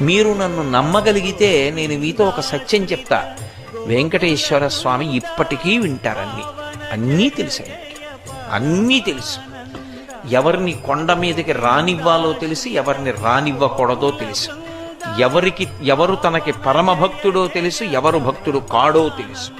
మీరు నన్ను నమ్మగలిగితే నేను మీతో ఒక సత్యం చెప్తా. వెంకటేశ్వర స్వామి ఇప్పటికీ వింటారన్నీ. అన్నీ తెలుసు ఆయనకి, అన్నీ తెలుసు. ఎవరిని కొండ మీదకి రానివ్వాలో తెలుసు, ఎవరిని రానివ్వకూడదో తెలుసు. ఎవరు తనకి పరమభక్తుడో తెలుసు, ఎవరు భక్తుడు కాడో తెలుసు.